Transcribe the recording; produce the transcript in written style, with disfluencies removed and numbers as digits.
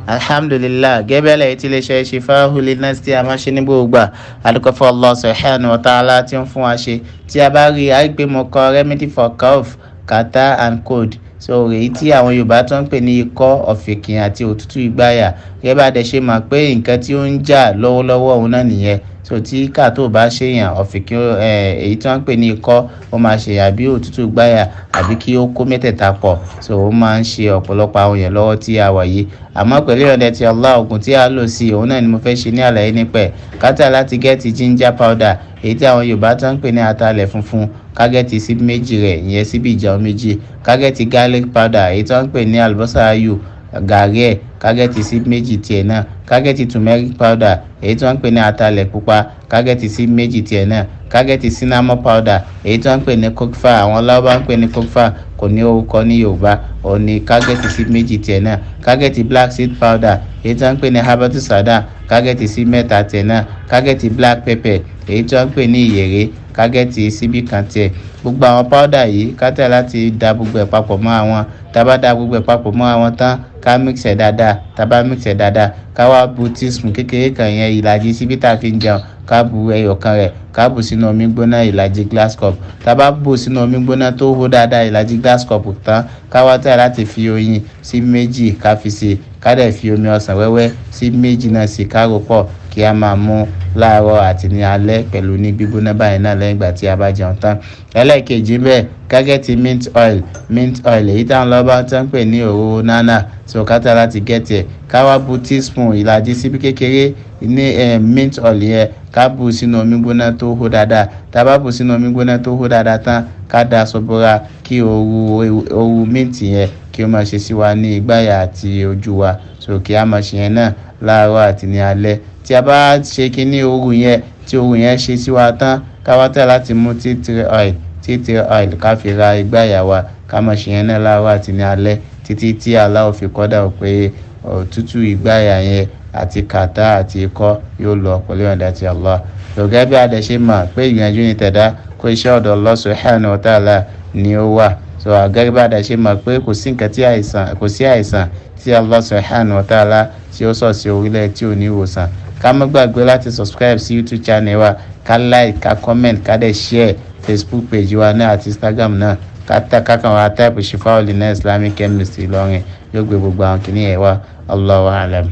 alhamdulillah gẹ́bẹ́lẹ̀ tí lè ṣe Shifaulinnas tí a máa ṣe ní gbogbo àdúgbò fún Allah subhanahu wa ta'ala tí ń fún wa ṣe tí a bá rí àìpé mo kọ remedy for cough catarrh and cold so èyí tí àwọn Yorùbá tó ń pè ní ikọ́ ọ̀fìnkìn àti òtútù ìgbáyà gẹ́gẹ́ bá dẹ̀ ṣe mọ̀ pé nǹkan tí ó ń jà lọ́wọ́lọ́wọ́ òun náà nìyẹn so tí kàtó bá ṣèyàn ọ̀fìnkìn èyí tí wọ́n ń pè ní ikọ́ ó máa ṣe àbí òtútù ìgbáyà àbí kí ó kó mẹ́tẹ̀ẹ̀ta pọ̀ so ó máa ń ṣe ọ̀pọ̀lọpọ̀ àwọn èèyàn lọ́wọ́ tí a wà yìí àmọ́ pẹ̀lú ìrọ̀lẹ́ ti Allah oògùn tí a lò sí òun náà ni mo fẹ́ ṣe ní àlàyé nípa ẹ̀ kátà láti gẹ́ẹ̀tì ginger powder èyí tí àwọn Yorùbá tó ń pè ní atalẹ̀ funfun kágẹ́tì síbí méjì rẹ̀ ìyẹn síbí ìjẹun méjì kágẹ́tì garlic powder èyí tó ń pè ní àlùbọ́sà ayò gàrí ẹ̀ kágẹ́tì síbí méjì tiẹ̀ náà kágẹ́tì turmeric powder èyí tó ń pè ní atalẹ̀ pupa kágẹ́tì síbí méjì tiẹ̀ náà kágẹ́tì cinnamon powder èyí tó ń pè ní kókfà àwọn lábá ń pè ní kókfà kò ní orúkọ ní Yorùbá òní kágẹ́tì síbí méjì tiẹ̀ náà kágẹ́tì black seed powder èyí tó ń pè ní habatu sada kágẹ́tì síbí mẹ́ta tiẹ̀ náà kágẹ́tì black pepper èyí tó ń pè ní ìyèrè kágẹ́tì síbí kan tiẹ̀ gbogbo àwọn powder yìí kátà láti da gbogbo ẹ̀ papọ̀ mọ́ àwọn tábà da gbogbo ẹ̀ papọ̀ mọ́ àwọn tán ká mix ẹ̀ dáadáa tábà mix ẹ̀ dáadáa ká wá bu teaspoon kékeré kan yẹn ìlàjì síbí tá a fi ń jẹun ká bu ẹyọ kan rẹ̀ ká bù sínú omi gbóná ìlàjì glass cup tábà bù sínú omi gbóná tó hó dáadáa ìlàjì glass cup tán ká wá tẹ̀ láti fi oyin sí méjì ká fi sí ká dẹ̀ fi omi ọsàn wẹ́wẹ́ sí méjì náà sí ká rò pọ̀ kí a máa mú láàárọ̀ àti ní alẹ́ pẹ̀lú ní gbígbóná báyìí náà lẹ́yìn ìgbà tí a bá jẹun tán. ẹlẹ́ẹ̀kejì bẹ́ẹ̀ kágẹ́tì mint oil èyí táwọn lọ́ba tó ń pè ní òróró nánà so kátà láti gẹ́tì ẹ̀ ká wá bu teaspoon ìlàjì síbí kékeré ní mint oil yẹn ká bù sínú omi gbóná tó hó dáadáa tá a bá bù sínú omi gbóná tó hó dáadáa tán ká da aṣọ bora kí ooru mint yẹn kí ó máa ṣe sí wa ní ìgbáyà àti ojú wa so kí a máa ṣe yẹn náà láàárọ̀ àti ní alẹ́ tí a bá ṣe kíní ooru yẹn tí ooru yẹn ṣe sí wa tán ká wá tẹ̀ láti mú tea tree oil ká fi ra ìgbáyà wa ká máa ṣe yẹn náà láàárọ̀ àti ní alẹ́ títí tí Allah ó fi kọ́dà pé òtútù ìgbáyà yẹn àti kàtá àti ikọ́ yóò lọ pẹ̀lú ìyọ̀ǹda ti Allah lọ́gẹ́ bí adẹ ṣe mọ̀ pé ìgbìyànjú ni tẹ̀dá kó iṣẹ́ ọ̀dọ̀ Allah subhanahu wa ta'ala ni ó wà so gẹ́gẹ́ bí adẹ ṣe mọ̀ pé kò sí àìsàn tí Allah subhanahu wa ta'ala tí ó sọ sí orílẹ̀ tí ò ní ìwòsàn ká má gbàgbé láti subscribe sí YouTube channel wa ká like ká comment ká dẹ̀ share Facebook page wa náà àti Instagram náà kákan wa type Shifaulinnas Islamic Chemist Ilorin yóò gbé gbogbo àwọn kìnìyàn wa Allahu a'lam.